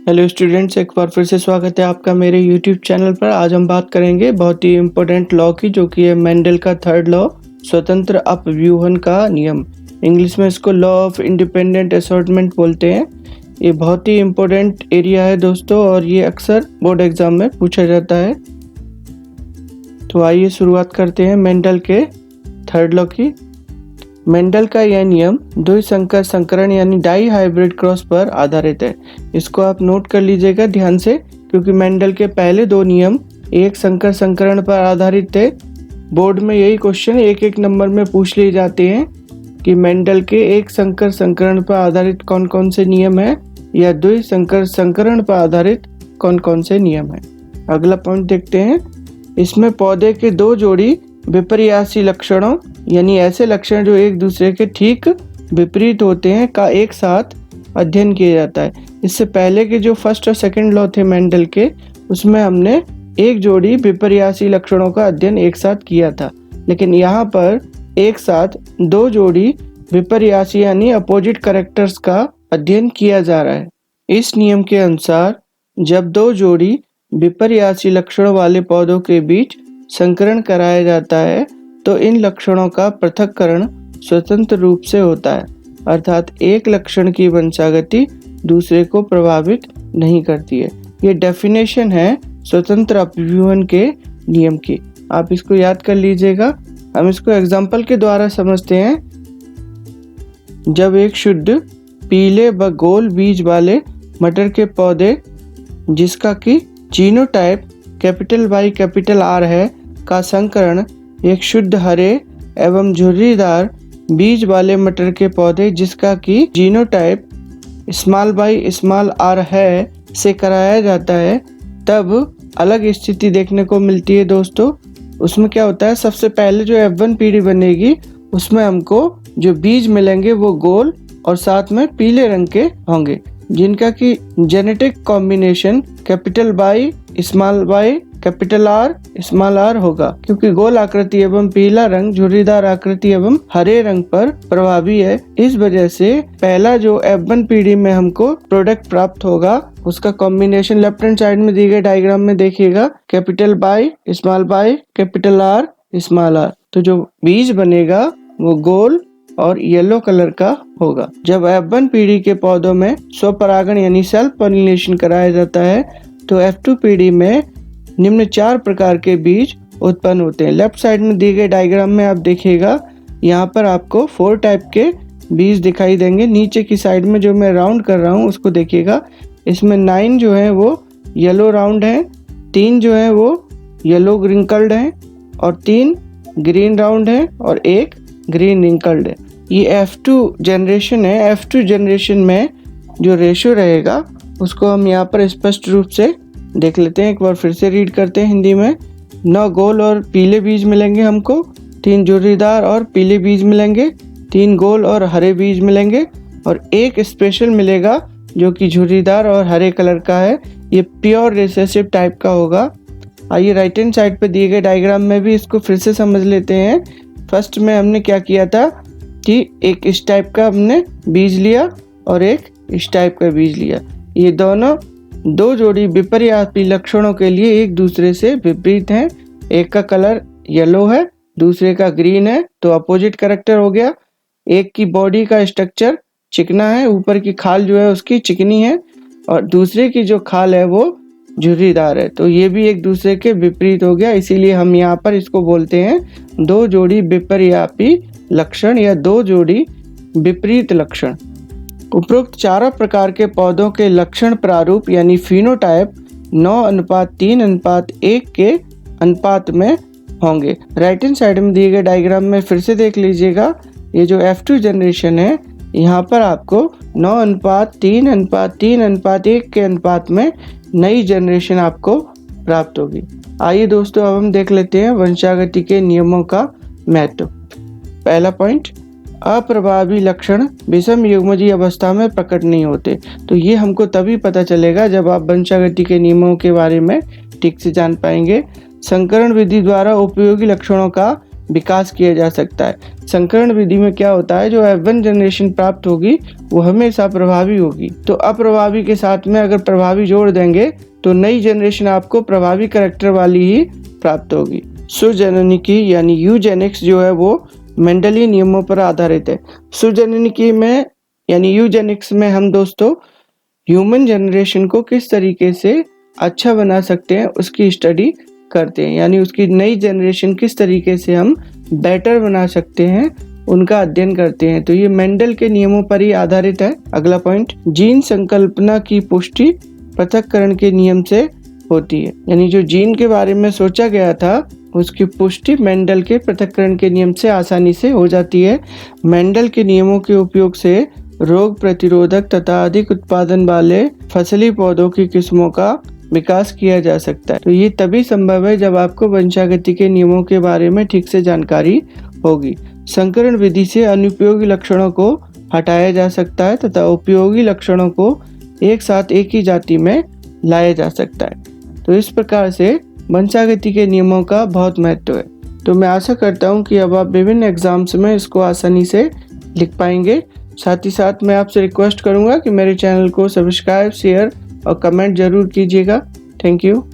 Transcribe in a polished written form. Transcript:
Hello students, एक बार फिर से स्वागत है आपका मेरे यूट्यूब चैनल पर। आज हम बात करेंगे बहुत ही इम्पोर्टेंट लॉ की, जो कि है मेंडल का थर्ड लॉ, स्वतंत्र अपव्यूहन का नियम। इंग्लिश में इसको लॉ ऑफ इंडिपेंडेंट असॉर्टमेंट बोलते हैं। ये बहुत ही इम्पोर्टेंट एरिया है दोस्तों, और ये अक्सर बोर्ड एग्जाम में पूछा जाता है। तो आइए शुरुआत करते हैं मेंडल के थर्ड लॉ की। मेंडल का यह नियम द्विसंकर संकरण यानी डाई हाइब्रिड क्रॉस पर आधारित है। इसको आप नोट कर लीजिएगा ध्यान से, क्योंकि मेंडल के पहले दो नियम एक संकर संकरण पर आधारित थे। बोर्ड में यही क्वेश्चन एक एक नंबर में पूछ लिए जाते हैं कि मेंडल के एक संकर संकरण पर आधारित कौन कौन से नियम है, या द्विसंकर संकरण पर आधारित कौन कौन से नियम है। अगला पॉइंट देखते हैं। इसमें पौधे के दो जोड़ी विपर्यासी लक्षणों यानी ऐसे लक्षण जो एक दूसरे के ठीक विपरीत होते हैं का एक साथ अध्ययन किया जाता है। इससे पहले के जो फर्स्ट और सेकंड लॉ थे मेंडल के, उसमें हमने एक जोड़ी विपर्यासी लक्षणों का अध्ययन एक साथ किया था, लेकिन यहाँ पर एक साथ दो जोड़ी विपर्यासी यानी अपोजिट कैरेक्टर्स का अध्ययन किया जा रहा है। इस नियम के अनुसार जब दो जोड़ी विपर्यासी लक्षणों वाले पौधों के बीच संकरण कराया जाता है तो इन लक्षणों का पृथक्करण स्वतंत्र रूप से होता है, अर्थात एक लक्षण की वंशागति दूसरे को प्रभावित नहीं करती है। ये डेफिनेशन है स्वतंत्र अपव्यूहन के नियम की। आप इसको याद कर लीजिएगा। हम इसको एग्जाम्पल के द्वारा समझते हैं। जब एक शुद्ध पीले व गोल बीज वाले मटर के पौधे जिसका कि जीनोटाइप YR है का संकरण एक शुद्ध हरे एवं झुर्रीदार बीज वाले मटर के पौधे जिसका कि जीनोटाइप yr है से कराया जाता है, तब अलग स्थिति देखने को मिलती है दोस्तों। उसमें क्या होता है, सबसे पहले जो F1 पीढ़ी बनेगी उसमें हमको जो बीज मिलेंगे वो गोल और साथ में पीले रंग के होंगे, जिनका कि जेनेटिक कॉम्बिनेशन YR होगा, क्योंकि गोल आकृति एवं पीला रंग झुर्रीदार आकृति एवं हरे रंग पर प्रभावी है। इस वजह से पहला जो F1 पीढ़ी में हमको प्रोडक्ट प्राप्त होगा उसका कॉम्बिनेशन लेफ्ट हैंड साइड में दिए गए डायग्राम में देखिएगा, YR। तो जो बीज बनेगा वो गोल और येलो कलर का होगा। जब F1 पीढ़ी के पौधों में स्वपरागण यानी सेल्फ पॉलिनेशन कराया जाता है तो F2 पीढ़ी में निम्न 4 प्रकार के बीज उत्पन्न होते हैं। लेफ्ट साइड में दिए गए डायग्राम में आप देखिएगा, यहाँ पर आपको 4 टाइप के बीज दिखाई देंगे। नीचे की साइड में जो मैं राउंड कर रहा हूँ उसको देखिएगा, इसमें 9 जो है वो येलो राउंड है, 3 जो है वो येलो रिंकल्ड है, और 3 ग्रीन राउंड है, और 1 ग्रीन रिंकल्ड है। ये F2 जनरेशन है। F2 जनरेशन में जो रेशियो रहेगा उसको हम यहाँ पर स्पष्ट रूप से देख लेते हैं। एक बार फिर से रीड करते हैं हिंदी में। 9 गोल और पीले बीज मिलेंगे हमको, 3 झुर्रीदार और पीले बीज मिलेंगे, 3 गोल और हरे बीज मिलेंगे, और 1 स्पेशल मिलेगा जो कि झुर्रीदार और हरे कलर का है। ये प्योर रिसेसिव टाइप का होगा। आइए राइट हैंड साइड पे दिए गए डायग्राम में भी इसको फिर से समझ लेते हैं। फर्स्ट में हमने क्या किया था कि एक इस टाइप का हमने बीज लिया और एक इस टाइप का बीज लिया। ये दोनों दो जोड़ी विपर्यासी लक्षणों के लिए एक दूसरे से विपरीत हैं। एक का कलर येलो है, दूसरे का ग्रीन है, तो अपोजिट कैरेक्टर हो गया। एक की बॉडी का स्ट्रक्चर चिकना है, ऊपर की खाल जो है उसकी चिकनी है, और दूसरे की जो खाल है वो झुर्रीदार है, तो ये भी एक दूसरे के विपरीत हो गया। इसीलिए हम यहाँ पर इसको बोलते हैं दो जोड़ी विपर्यापी लक्षण या दो जोड़ी विपरीत लक्षण। उपरोक्त चारों प्रकार के पौधों के लक्षण प्रारूप यानी फिनोटाइप 9:3:1 के अनुपात में होंगे। राइट हैंड साइड में दिए गए डायग्राम में फिर से देख लीजिएगा, ये जो F2 जनरेशन है यहाँ पर आपको 9:3:1 के अनुपात में नई जनरेशन आपको प्राप्त होगी। आइए दोस्तों, अब हम देख लेते हैं वंशागति के नियमों का महत्व। पहला पॉइंट, अप्रभावी लक्षण विषम युग्मजीय अवस्था में प्रकट नहीं होते। तो ये हमको तभी पता चलेगा जब आप वंशागति के नियमों के बारे में ठीक से जान पाएंगे। संकरण विधि द्वारा उपयोगी लक्षणों का विकास किया जा सकता है। संकरण विधि में क्या होता है, जो F1 जनरेशन प्राप्त होगी वो हमेशा प्रभावी होगी। तो अप्रभावी के साथ में अगर प्रभावी जोड़ देंगे तो नई जनरेशन आपको प्रभावी करैक्टर वाली ही प्राप्त होगी। सुजननिकी यानी यूजेनिक्स जो है वो मेंडलीय नियमों पर आधारित है। सुजननिकी में यानी यूजेनिक्स में हम दोस्तों ह्यूमन जनरेशन को किस तरीके से अच्छा बना सकते हैं उसकी स्टडी करते हैं, यानी उसकी नई जनरेशन किस तरीके से हम बेटर बना सकते हैं उनका अध्ययन करते हैं। तो ये मेंडल के नियमों पर ही आधारित है। अगला पॉइंट, जीन संकल्पना की पुष्टि पृथक्करण के नियम से होती है, यानी जो जीन के बारे में सोचा गया था उसकी पुष्टि मेंडल के पृथक्करण के नियम से आसानी से हो जाती है। मेंडल के नियमों के उपयोग से रोग प्रतिरोधक तथा अधिक उत्पादन वाले फसली पौधों की किस्मों का विकास किया जा सकता है। तो ये तभी संभव है जब आपको वंशागति के नियमों के बारे में ठीक से जानकारी होगी। संकरण विधि से अनुपयोगी लक्षणों को हटाया जा सकता है तथा उपयोगी लक्षणों को एक साथ एक ही जाति में लाया जा सकता है। तो इस प्रकार से वंशागति के नियमों का बहुत महत्व है। तो मैं आशा करता हूँ कि अब आप विभिन्न एग्जाम्स में इसको आसानी से लिख पाएंगे। साथ ही साथ मैं आपसे रिक्वेस्ट करूँगा कि मेरे चैनल को सब्सक्राइब, शेयर और कमेंट जरूर कीजिएगा। Thank you.